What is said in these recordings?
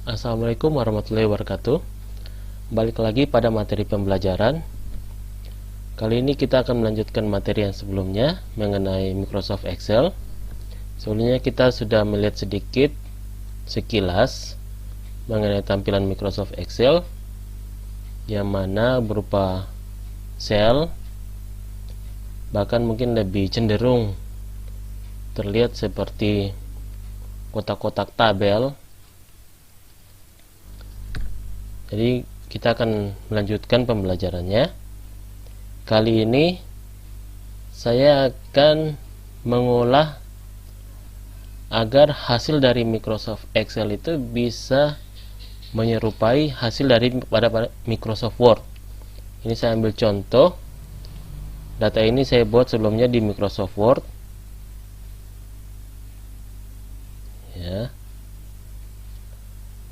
Assalamualaikum warahmatullahi wabarakatuh. Balik lagi pada materi pembelajaran. Kali ini kita akan melanjutkan materi yang sebelumnya mengenai Microsoft Excel. Sebelumnya kita sudah melihat sedikit sekilas mengenai tampilan Microsoft Excel, yang mana berupa sel, bahkan mungkin lebih cenderung terlihat seperti kotak-kotak tabel. Jadi kita akan melanjutkan pembelajarannya. Kali ini saya akan mengolah agar hasil dari Microsoft Excel itu bisa menyerupai hasil dari pada Microsoft Word. Ini saya ambil contoh. Data ini saya buat sebelumnya di Microsoft Word. Ya.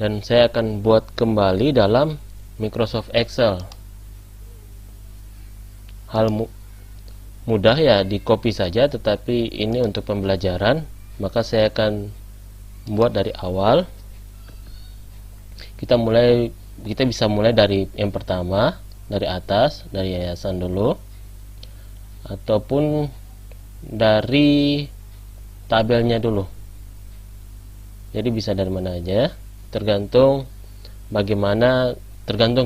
Dan saya akan buat kembali dalam Microsoft Excel. Hal mudah ya, di copy saja, tetapi ini untuk pembelajaran, maka saya akan buat dari awal. Kita bisa mulai dari yang pertama, dari atas, dari yayasan dulu, ataupun dari tabelnya dulu. Jadi bisa dari mana aja, tergantung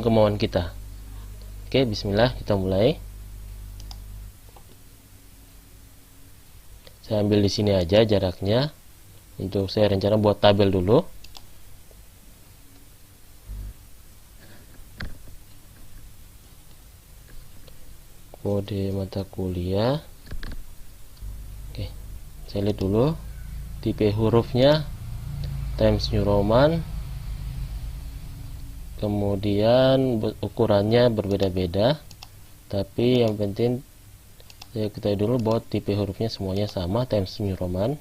kemauan kita. Oke, bismillah, kita mulai. Saya ambil di sini aja jaraknya. Untuk saya rencana buat tabel dulu. Kode mata kuliah. Oke, saya lihat dulu tipe hurufnya Times New Roman. Kemudian ukurannya berbeda-beda, tapi yang penting saya ketahui dulu bahwa tipe hurufnya semuanya sama, Times New Roman.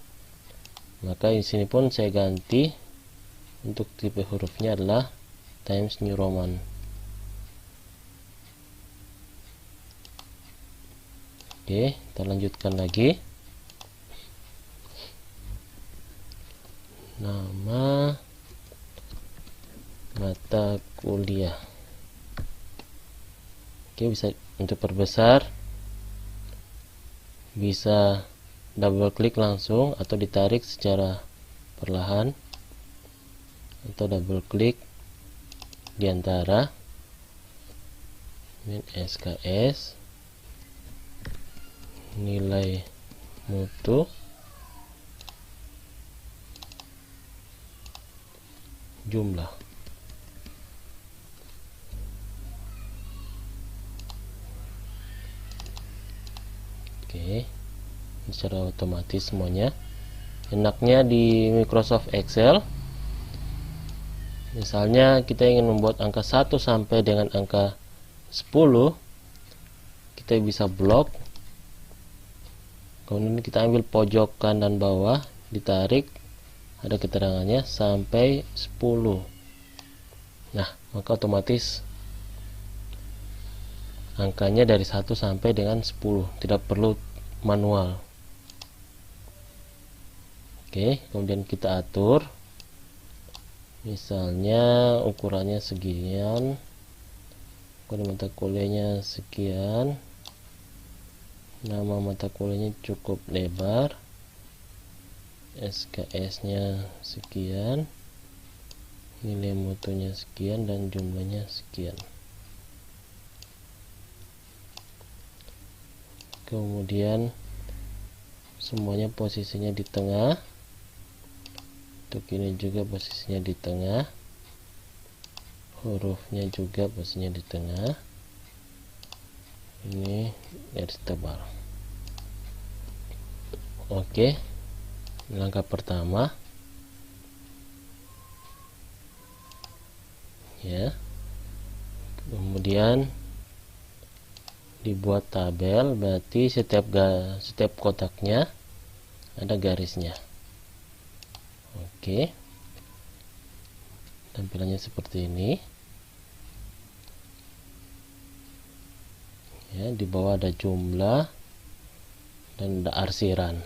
Maka di sini pun saya ganti untuk tipe hurufnya adalah Times New Roman. Oke, kita lanjutkan lagi. Nama mata kuliah. Oke, bisa untuk perbesar, bisa double klik langsung atau ditarik secara perlahan, atau double klik di antara SKS, nilai mutu, jumlah. Oke, secara otomatis semuanya. Enaknya di Microsoft Excel, misalnya kita ingin membuat angka 1 sampai dengan angka 10, kita bisa blok, kemudian kita ambil pojok kanan bawah, ditarik, ada keterangannya sampai 10. Nah, maka otomatis angkanya dari 1 sampai dengan 10, tidak perlu manual. Oke, kemudian kita atur, misalnya ukurannya sekian, kode mata kuliahnya sekian, nama mata kuliahnya cukup lebar, SKS nya sekian, nilai mutunya sekian, dan jumlahnya sekian. Kemudian semuanya posisinya di tengah. Untuk ini juga posisinya di tengah, hurufnya juga posisinya di tengah. Ini garis tebal. Oke, langkah pertama ya. Kemudian dibuat tabel, berarti setiap kotaknya ada garisnya. Oke, tampilannya seperti ini ya. Di bawah ada jumlah dan ada arsiran.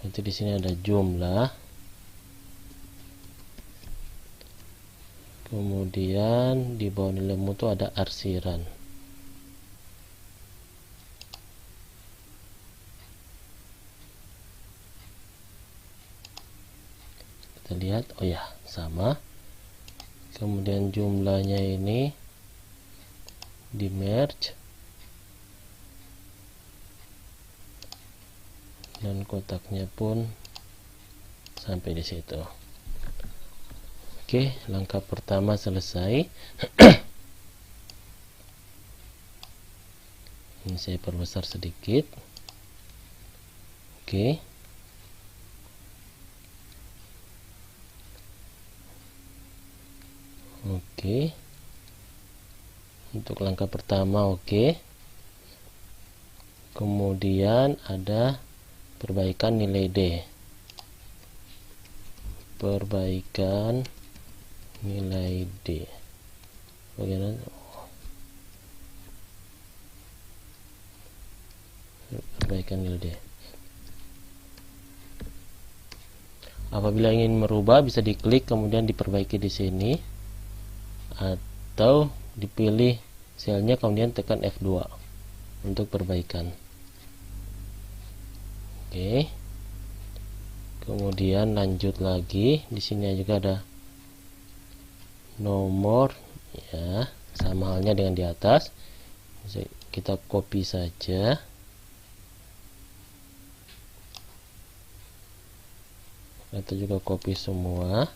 Nanti di sini ada jumlah, Kemudian di bawah nilaimu itu ada arsiran. Kita lihat, oh ya, sama. Kemudian jumlahnya ini di merge, dan kotaknya pun sampai di situ. Oke, langkah pertama selesai. Ini saya perbesar sedikit. Oke. Oke. Untuk langkah pertama oke. Kemudian ada perbaikan nilai D. Perbaikan nilai D. Bagaimana? Perbaikan nilai D. Apabila ingin merubah, bisa diklik kemudian diperbaiki di sini, atau dipilih selnya kemudian tekan F2 untuk perbaikan. Oke. Kemudian lanjut lagi, di sini juga ada nomor, ya, sama halnya dengan di atas. Kita copy saja. Atau juga copy semua.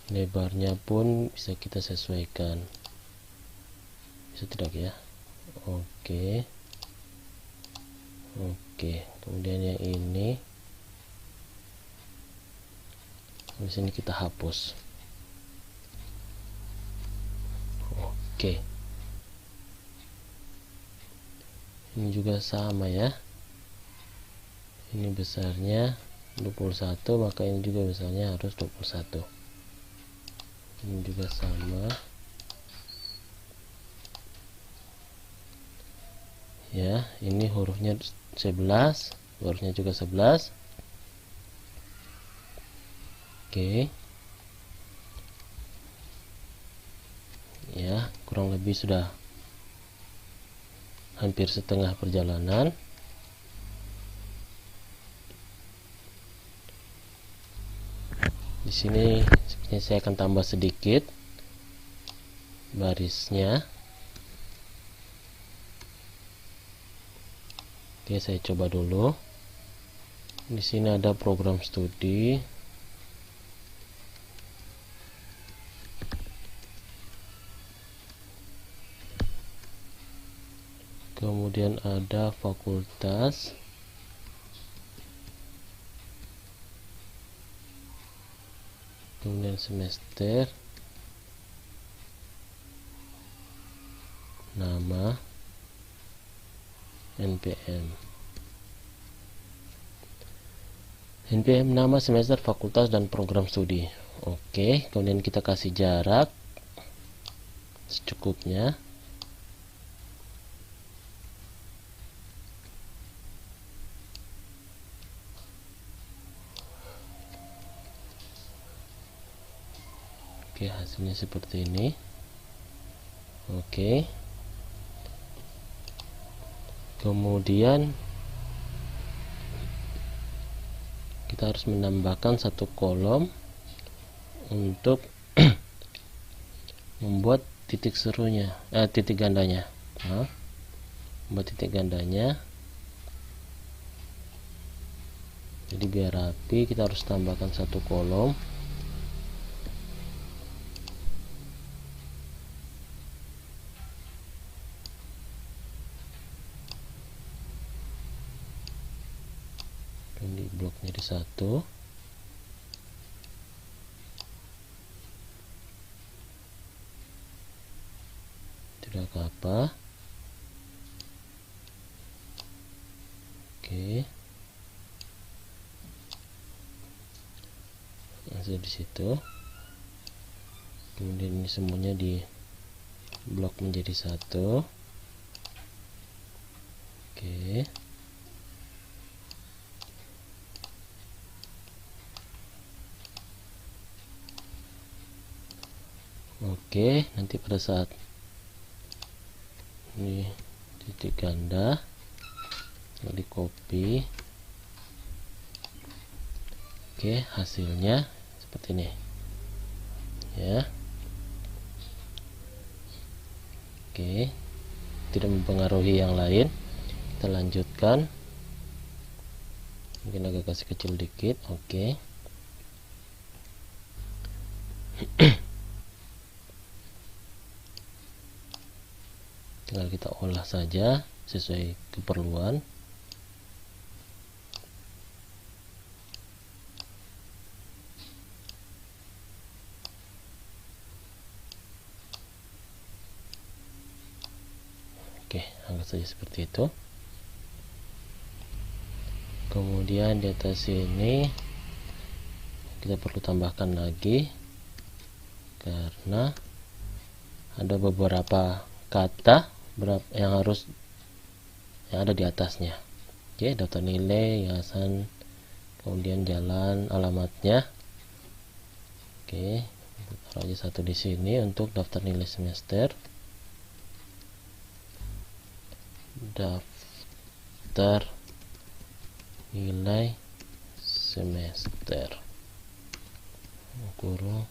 Lebarnya pun bisa kita sesuaikan, bisa tidak ya? Oke. Oke, kemudian yang ini di sini kita hapus. Oke. Ini juga sama ya. Ini besarnya 21, maka ini juga besarnya harus 21. Ini juga sama ya. Ini hurufnya 11, hurufnya juga 11. Oke ya, kurang lebih sudah hampir setengah perjalanan. Di sini sepertinya saya akan tambah sedikit barisnya. Oke, saya coba dulu. Di sini ada program studi. Kemudian ada fakultas. Kemudian semester, nama, NPM, nama, semester, fakultas, dan program studi. Oke, kemudian kita kasih jarak secukupnya. Oke, hasilnya seperti ini. Oke. Kemudian kita harus menambahkan satu kolom untuk membuat titik serunya, titik gandanya. Membuat titik gandanya. Jadi biar rapi, kita harus tambahkan satu kolom. Di bloknya di satu. Tidak apa. Oke. Masih di situ. Kemudian ini semuanya blok menjadi satu. Oke. Oke, nanti pada saat ini titik ganda di copy. Oke, hasilnya seperti ini ya. Oke, tidak mempengaruhi yang lain. Kita lanjutkan, mungkin agak kasih kecil dikit. Oke. Tinggal kita olah saja sesuai keperluan. Oke, anggap saja seperti itu. Kemudian di atas ini kita perlu tambahkan lagi karena ada beberapa kata yang ada di atasnya. Oke, daftar nilai, yayasan, kemudian jalan, alamatnya. Oke, taruh aja satu di sini untuk daftar nilai semester. Daftar nilai semester kurung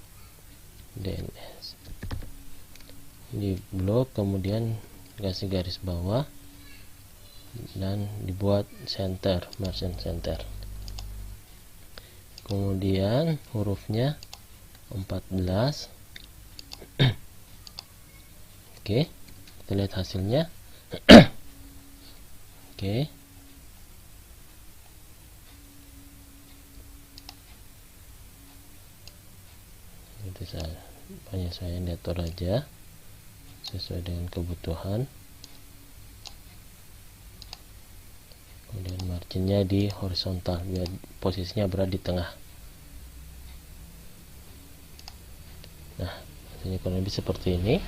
DNS di blok, kemudian kasih garis bawah dan dibuat center, margin center. Kemudian hurufnya 14. Oke, kita lihat hasilnya. Oke. Itu saya penyesuaian diatur aja sesuai dengan kebutuhan. Kemudian marginnya di horizontal biar posisinya berada di tengah. Nah, hasilnya kurang lebih seperti ini.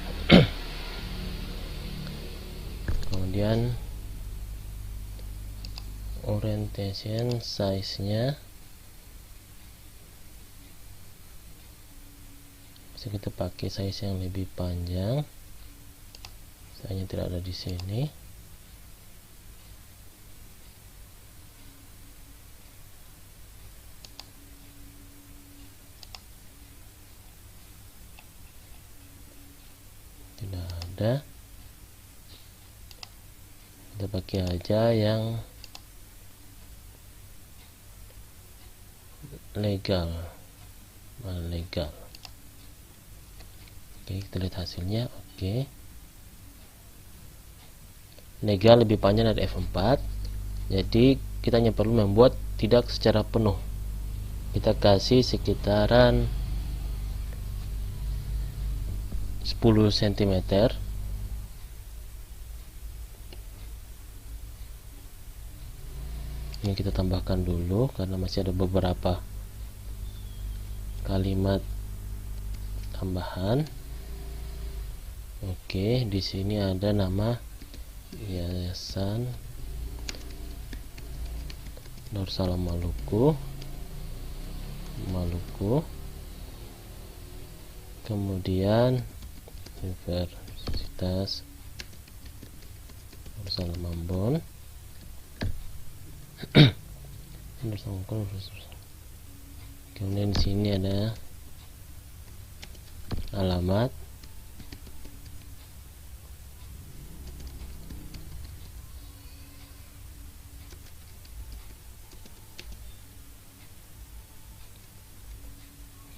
Kemudian orientation size-nya bisa kita pakai size yang lebih panjang. Sayangnya tidak ada di sini. Tidak ada. Kita pakai aja yang legal. Oke, kita lihat hasilnya. Oke, legal lebih panjang dari F4, jadi kita hanya perlu membuat tidak secara penuh. Kita kasih sekitaran 10 cm. Ini kita tambahkan dulu karena masih ada beberapa kalimat tambahan. Oke, di sini ada nama Yayasan Darussalam Maluku. Kemudian Universitas Darussalam Ambon. Kemudian di sini ada alamat.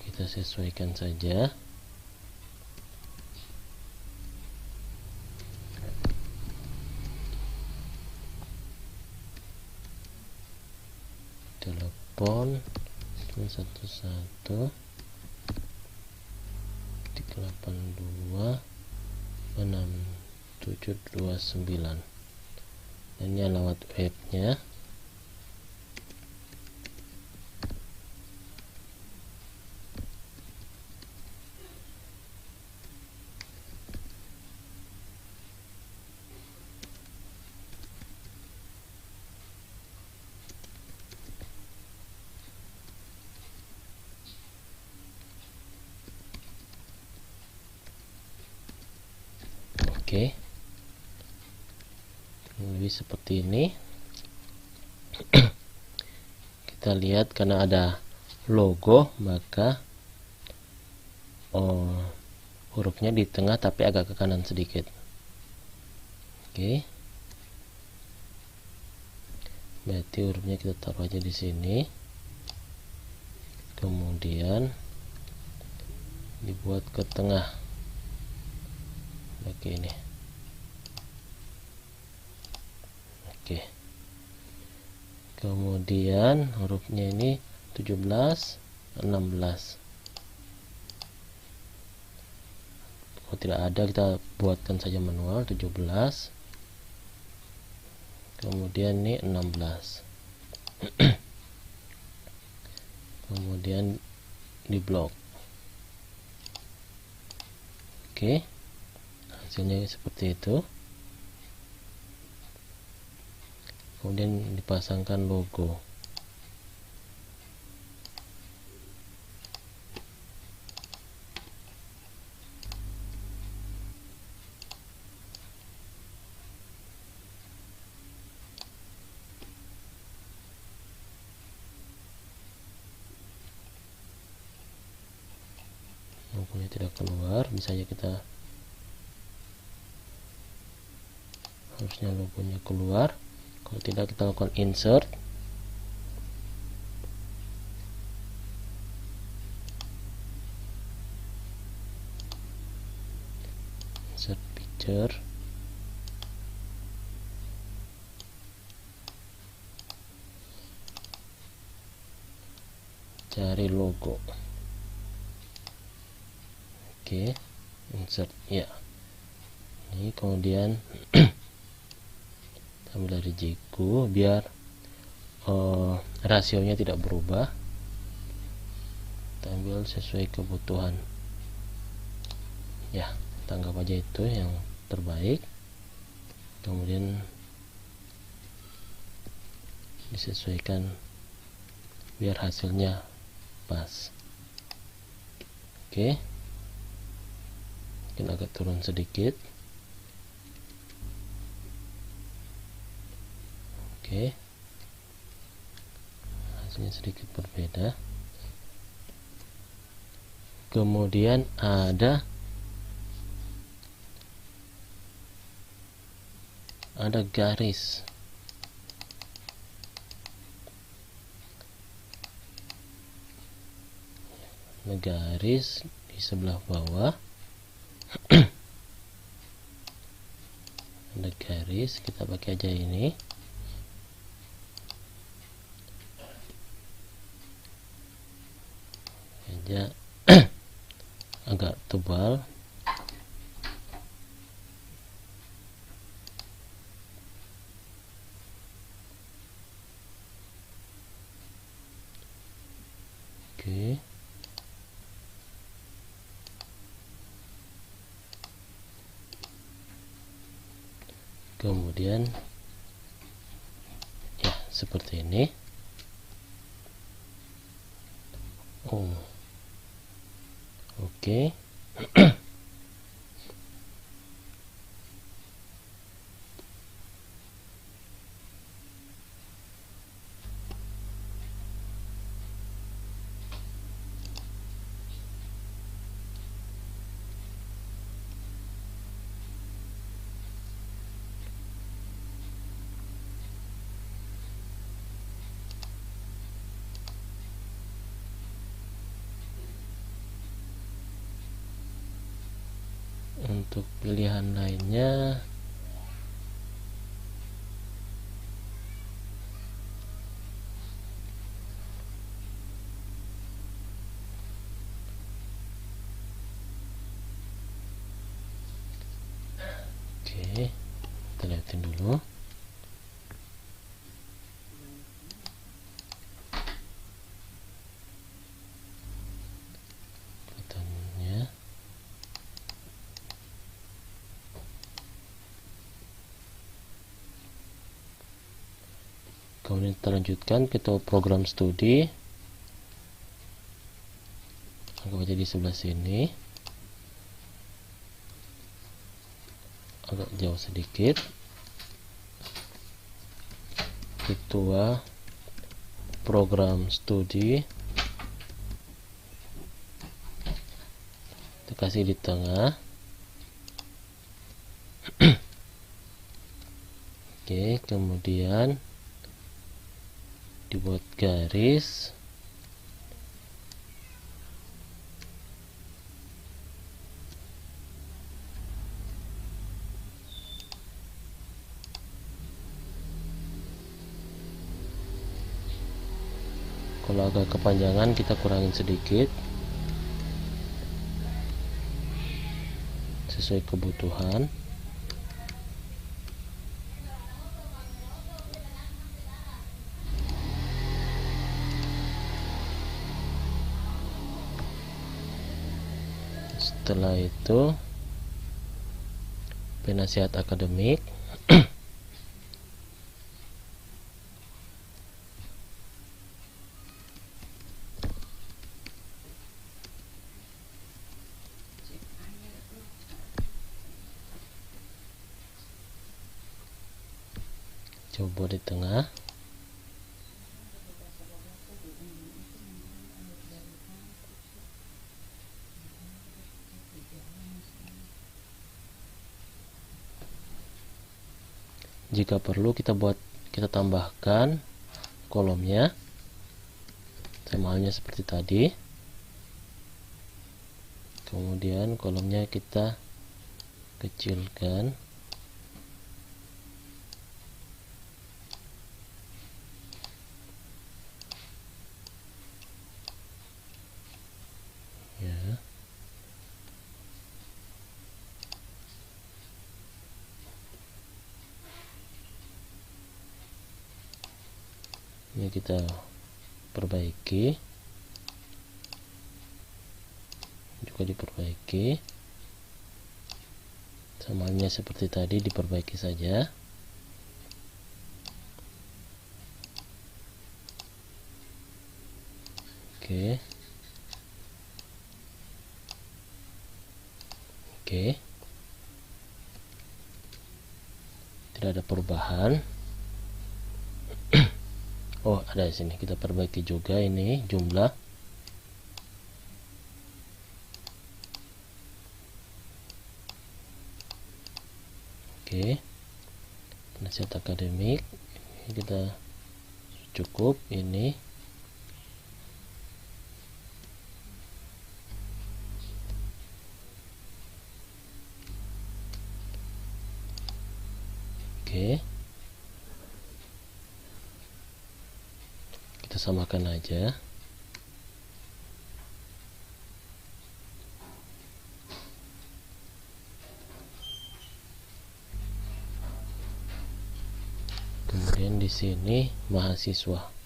Kita sesuaikan saja. Telepon 11 382 6729. Dan ini alamat webnya. Oke, lebih seperti ini. Kita lihat karena ada logo, maka hurufnya di tengah tapi agak ke kanan sedikit. Oke, berarti hurufnya kita taruh aja di sini, kemudian dibuat ke tengah begini. Oke, kemudian hurufnya ini 17, 16. Kalau tidak ada, kita buatkan saja manual. 17, kemudian ini 16. Kemudian di blok. Oke, hasilnya seperti itu. Kemudian dipasangkan logo. Logonya tidak keluar, bisa aja kita, harusnya logonya keluar. Kalau tidak, kita lakukan insert. Insert picture. Cari logo. Oke, insert ya. Ini kemudian ambil dari Jiku biar rasionya tidak berubah. Kita ambil sesuai kebutuhan. Ya, kita anggap aja itu yang terbaik. Kemudian disesuaikan biar hasilnya pas. Oke, mungkin agak turun sedikit. Oke, hasilnya sedikit berbeda. Kemudian ada garis. Garis di sebelah bawah. Ada garis, kita pakai aja ini. Aja agak tebal. Oke, kemudian ya seperti ini. Oke. Untuk pilihan lainnya oke, kita lihatin dulu. Kelihatannya kemudian kita lanjutkan, kita program studi. Anggap aja di sebelah sini agak jauh sedikit. Ketua program studi kita kasih di tengah. Oke, kemudian dibuat garis. Kalau agak kepanjangan kita kurangin sedikit sesuai kebutuhan. Setelah itu penasihat akademik. Coba di tengah. Jika perlu kita tambahkan kolomnya sama halnya seperti tadi. Kemudian kolomnya kita kecilkan. Ya. Ini kita perbaiki, juga diperbaiki, samanya seperti tadi, diperbaiki saja. Oke, tidak ada perubahan. Oh, ada di sini, kita perbaiki juga ini jumlah. Oke, penasihat akademik ini kita cukup ini. Oke, kita samakan aja. Kemudian di sini mahasiswa.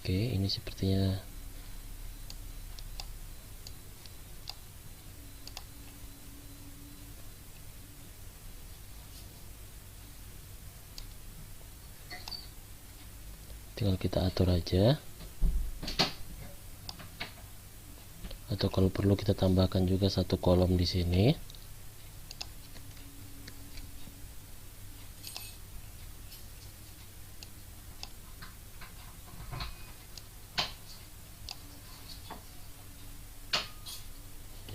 Oke, ini sepertinya tinggal kita atur aja, atau kalau perlu kita tambahkan juga satu kolom di sini.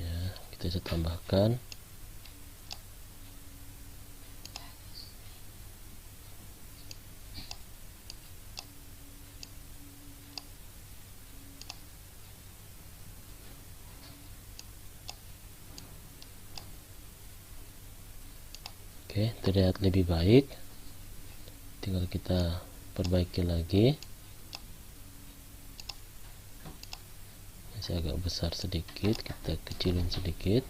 Ya, kita bisa tambahkan. Oke, terlihat lebih baik. Tinggal kita perbaiki lagi. Masih agak besar sedikit, kita kecilin sedikit.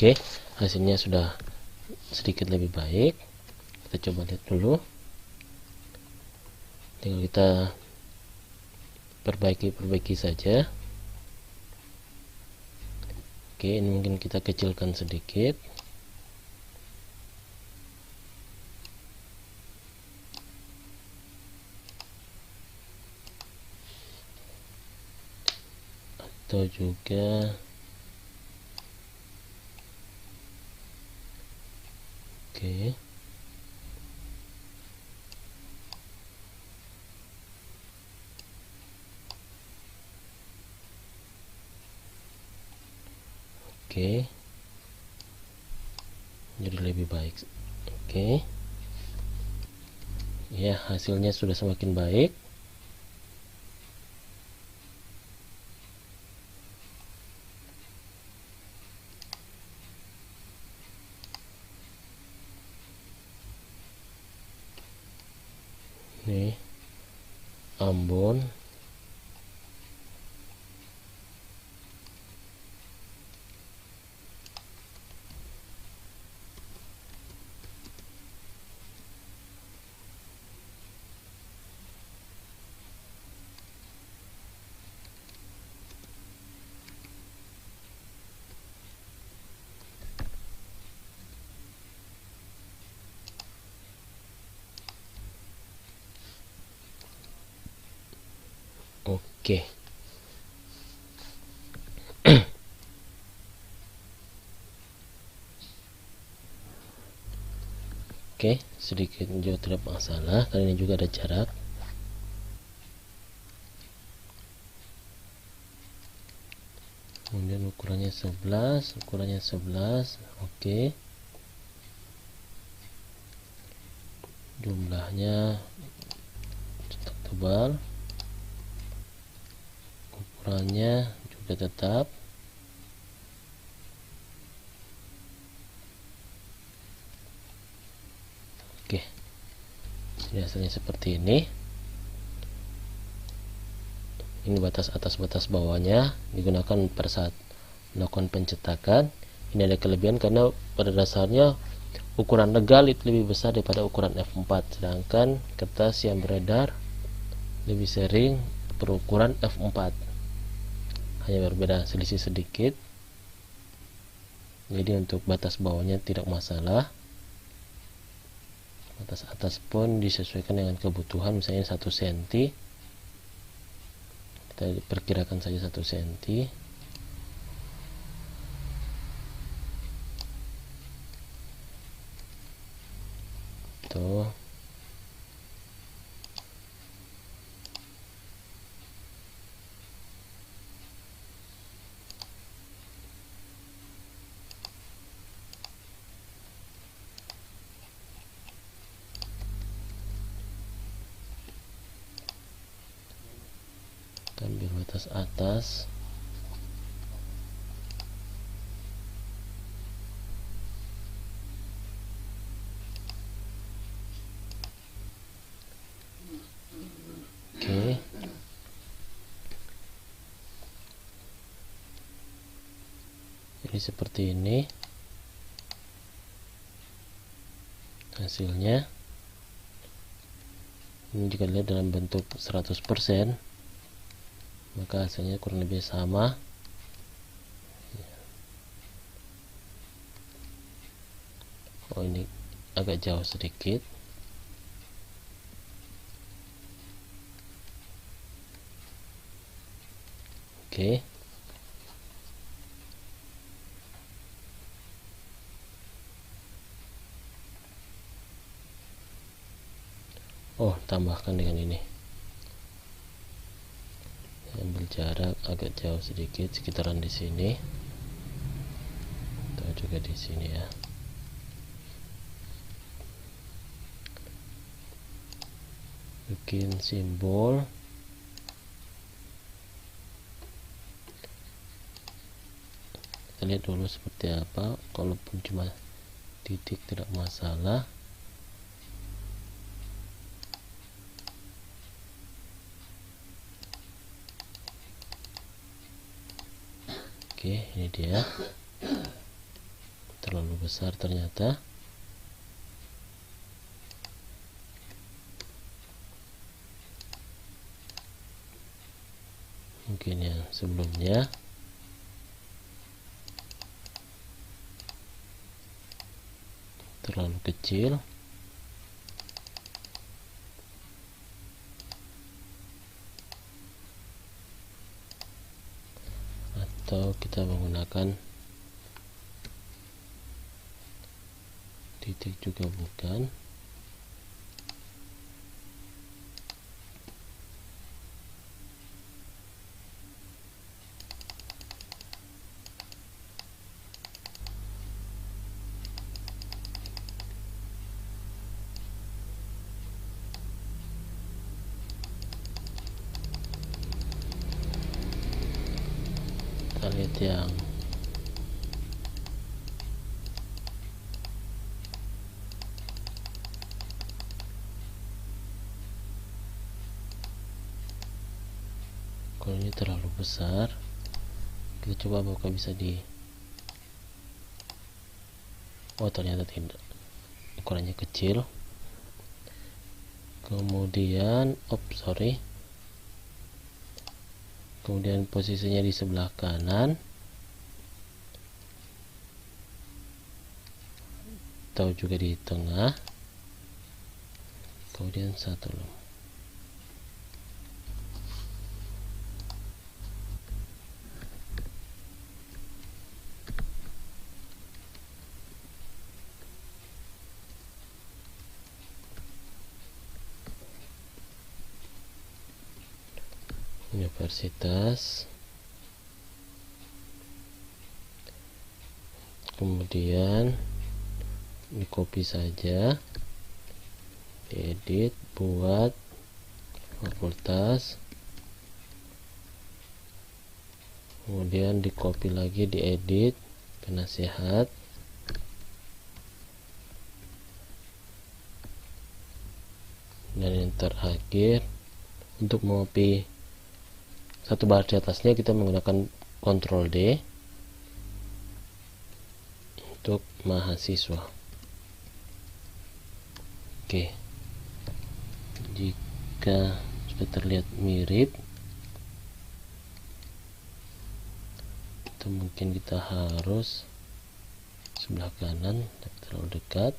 Oke, hasilnya sudah sedikit lebih baik. Kita coba lihat dulu, tinggal kita perbaiki saja. Oke, ini mungkin kita kecilkan sedikit. Atau juga oke. Oke, jadi lebih baik. Oke, ya, hasilnya sudah semakin baik. Nih, Ambon. Oke. Oke, sedikit juga tidak masalah, karena ini juga ada jarak. Kemudian ukurannya 11, oke. Jumlahnya tetap tebal, ukurannya juga tetap. Oke, jadi hasilnya seperti ini. Ini batas atas batas bawahnya digunakan pada saat melakukan pencetakan. Ini ada kelebihan karena pada dasarnya ukuran legal itu lebih besar daripada ukuran F4, sedangkan kertas yang beredar lebih sering berukuran F4, hanya berbeda selisih sedikit. Jadi untuk batas bawahnya tidak masalah, batas atas pun disesuaikan dengan kebutuhan, misalnya 1 cm, kita perkirakan saja 1 cm. Tuh, ambil batas atas. Oke, jadi seperti ini hasilnya. Ini jika dilihat dalam bentuk 100%, maka hasilnya kurang lebih sama. Oh, ini agak jauh sedikit. Oke. Oh, tambahkan dengan ini. Ambil jarak agak jauh sedikit, sekitaran di sini. Atau juga di sini ya. Bikin simbol. Kita lihat dulu seperti apa. Kalaupun cuma titik tidak masalah. Oke, ini dia. terlalu besar ternyata. Mungkin yang sebelumnya. Terlalu kecil. Atau kita menggunakan titik juga bukan. Kita lihat yang kalau ini terlalu besar. Kita coba apakah bisa oh ternyata tidak, ukurannya kecil. Kemudian kemudian posisinya di sebelah kanan atau juga di tengah, kemudian satu universitas. Kemudian di copy saja, diedit, buat fakultas, kemudian di copy lagi, diedit, penasehat, dan yang terakhir untuk mengcopy satu baris di atasnya kita menggunakan Ctrl D untuk mahasiswa. Oke, jika sudah terlihat mirip, itu mungkin kita harus sebelah kanan, tapi terlalu dekat.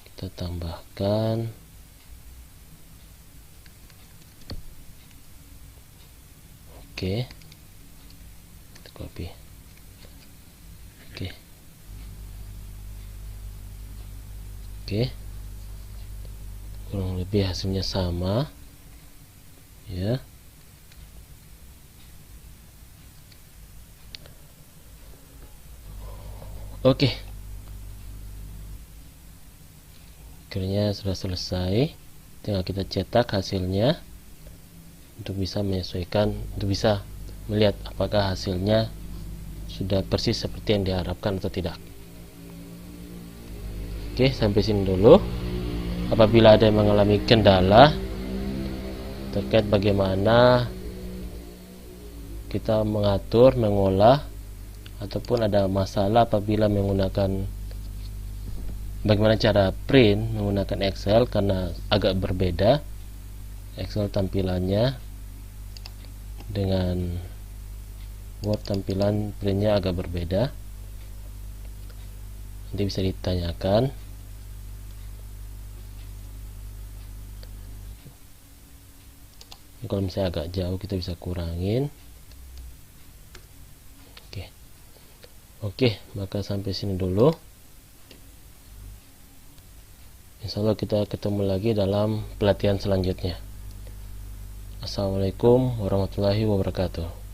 Kita tambahkan oke, kita copy. Oke, kurang lebih hasilnya sama ya. Oke, akhirnya sudah selesai. Tinggal kita cetak hasilnya untuk bisa menyesuaikan, untuk bisa melihat apakah hasilnya sudah persis seperti yang diharapkan atau tidak. Oke, sampai sini dulu. Apabila ada yang mengalami kendala terkait bagaimana kita mengatur, mengolah, ataupun ada masalah apabila menggunakan bagaimana cara print menggunakan Excel, karena agak berbeda Excel tampilannya dengan Word, tampilan printnya agak berbeda. Nanti bisa ditanyakan. Kalau misalnya agak jauh kita bisa kurangin. Oke, maka sampai sini dulu. Insya Allah kita ketemu lagi dalam pelatihan selanjutnya. Assalamualaikum warahmatullahi wabarakatuh.